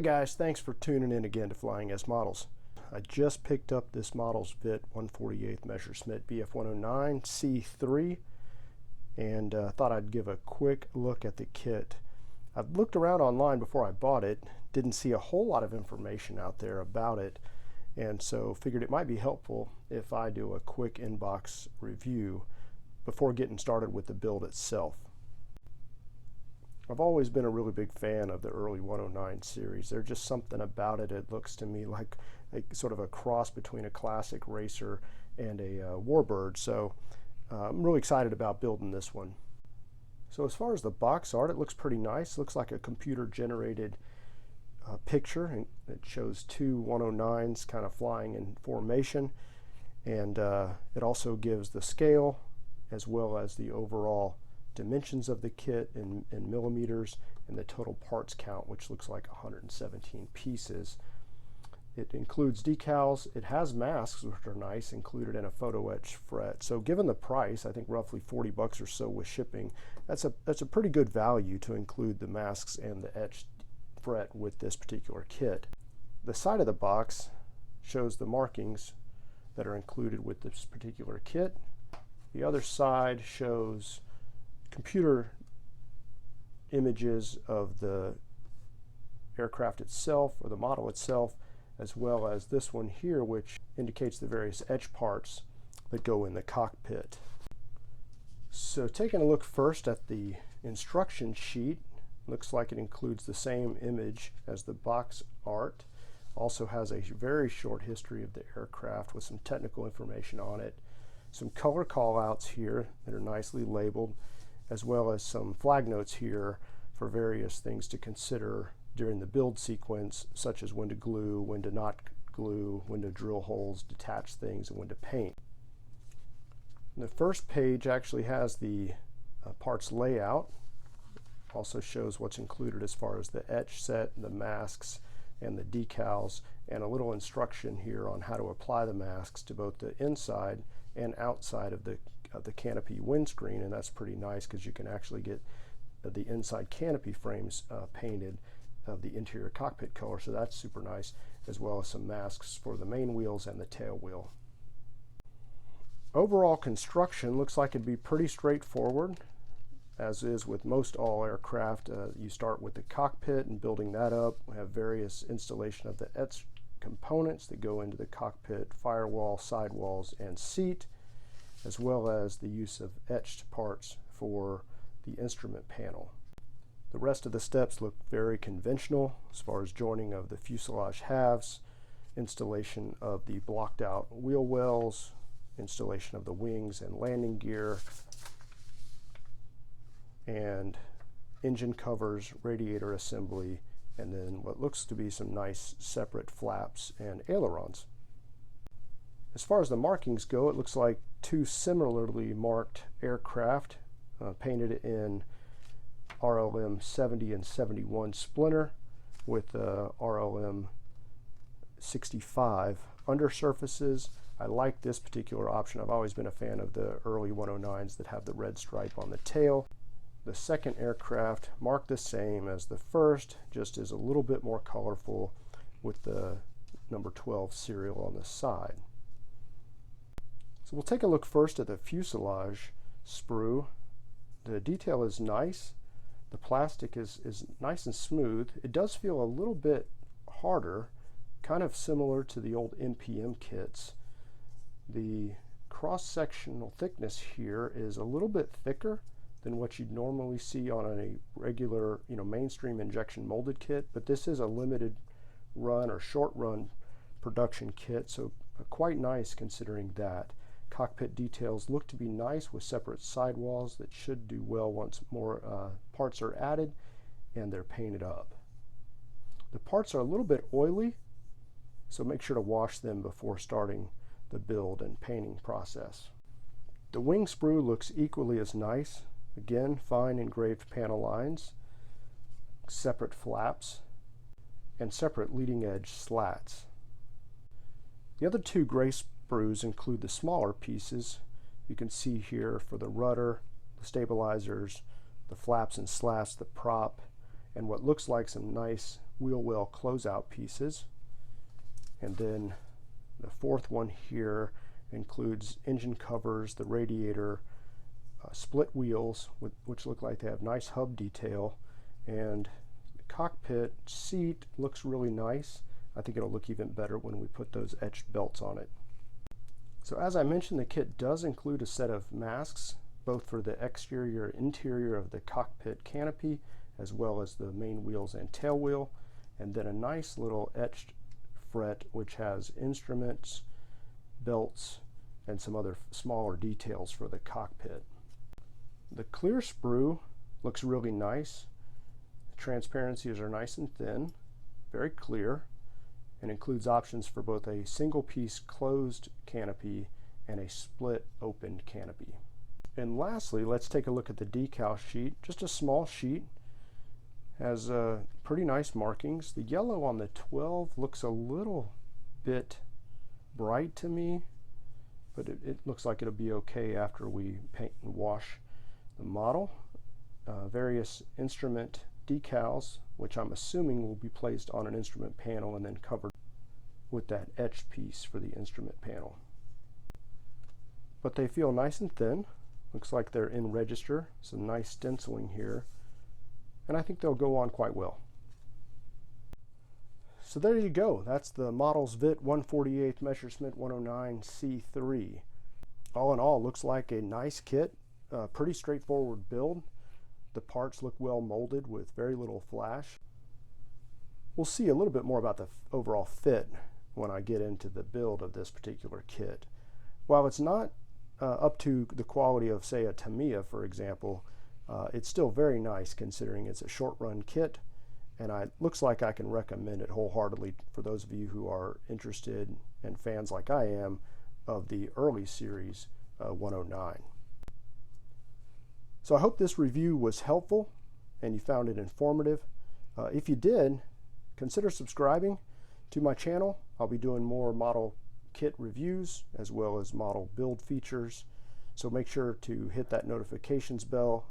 Hey guys, thanks for tuning in again to Flying S Models. I just picked up this Modelsvit 1/48 measure Smith Bf-109 C-3 and thought I'd give a quick look at the kit. I've looked around online before I bought it, didn't see a whole lot of information out there about it, and so figured it might be helpful if I do a quick in-box review before getting started with the build itself. I've always been a really big fan of the early 109 series. There's just something about it. It looks to me like sort of a cross between a classic racer and a warbird. So I'm really excited about building this one. So as far as the box art, it looks pretty nice. Looks like a computer generated picture, and it shows two 109s kind of flying in formation, and it also gives the scale as well as the overall dimensions of the kit in millimeters and the total parts count, which looks like 117 pieces. It includes decals. It has masks, which are nice, included in a photo etch fret. So given the price, I think roughly 40 bucks or so with shipping, that's a pretty good value to include the masks and the etched fret with this particular kit. The side of the box shows the markings that are included with this particular kit. The other side shows computer images of the aircraft itself or the model itself, as well as this one here, which indicates the various etch parts that go in the cockpit. So taking a look first at the instruction sheet, looks like it includes the same image as the box art. Also has a very short history of the aircraft with some technical information on it. Some color callouts here that are nicely labeled, as well as some flag notes here for various things to consider during the build sequence, such as when to glue, when to not glue, when to drill holes, detach things, and when to paint. And the first page actually has the parts layout, also shows what's included as far as the etch set, the masks, and the decals, and a little instruction here on how to apply the masks to both the inside and outside of the canopy windscreen, and that's pretty nice because you can actually get the inside canopy frames painted of the interior cockpit color, so that's super nice, as well as some masks for the main wheels and the tail wheel. Overall construction looks like it'd be pretty straightforward, as is with most all aircraft. You start with the cockpit and building that up. We have various installation of the etched components that go into the cockpit firewall, sidewalls, and seat, as well as the use of etched parts for the instrument panel. The rest of the steps look very conventional as far as joining of the fuselage halves, installation of the blocked out wheel wells, installation of the wings and landing gear, and engine covers, radiator assembly, and then what looks to be some nice separate flaps and ailerons. As far as the markings go, it looks like two similarly marked aircraft painted in RLM 70 and 71 splinter with RLM 65 undersurfaces. I like this particular option. I've always been a fan of the early 109s that have the red stripe on the tail. The second aircraft marked the same as the first, just is a little bit more colorful with the number 12 serial on the side. So we'll take a look first at the fuselage sprue. The detail is nice. The plastic is nice and smooth. It does feel a little bit harder, kind of similar to the old NPM kits. The cross-sectional thickness here is a little bit thicker than what you'd normally see on a regular, mainstream injection molded kit, but this is a limited run or short run production kit, so quite nice considering that. Cockpit details look to be nice with separate sidewalls that should do well once more parts are added and they're painted up. The parts are a little bit oily, so make sure to wash them before starting the build and painting process. The wing sprue looks equally as nice. Again, fine engraved panel lines, separate flaps, and separate leading edge slats. The other two gray sprues include the smaller pieces. You can see here for the rudder, the stabilizers, the flaps and slats, the prop, and what looks like some nice wheel well closeout pieces. And then the fourth one here includes engine covers, the radiator, split wheels, which look like they have nice hub detail, and the cockpit seat looks really nice. I think it'll look even better when we put those etched belts on it. So as I mentioned, the kit does include a set of masks, both for the exterior and interior of the cockpit canopy, as well as the main wheels and tail wheel, and then a nice little etched fret which has instruments, belts, and some other smaller details for the cockpit. The clear sprue looks really nice. The transparencies are nice and thin, very clear, and includes options for both a single piece closed canopy and a split opened canopy. And lastly, let's take a look at the decal sheet. Just a small sheet, has pretty nice markings. The yellow on the 12 looks a little bit bright to me, but it looks like it'll be okay after we paint and wash the model. Various instrument decals, which I'm assuming will be placed on an instrument panel and then covered with that etched piece for the instrument panel. But they feel nice and thin. Looks like they're in register. Some nice stenciling here, and I think they'll go on quite well. So there you go. That's the Modelsvit 1/48 Messerschmitt 109 C-3. All in all, looks like a nice kit. Pretty straightforward build. The parts look well molded with very little flash. We'll see a little bit more about the overall fit when I get into the build of this particular kit. While it's not up to the quality of, say, a Tamiya, for example, it's still very nice considering it's a short-run kit, and it looks like I can recommend it wholeheartedly for those of you who are interested and fans like I am of the early series 109. So I hope this review was helpful and you found it informative. If you did, consider subscribing to my channel. I'll be doing more model kit reviews as well as model build features. So make sure to hit that notifications bell,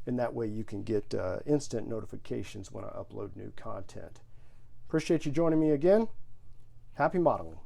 and that way you can get instant notifications when I upload new content. Appreciate you joining me again. Happy modeling.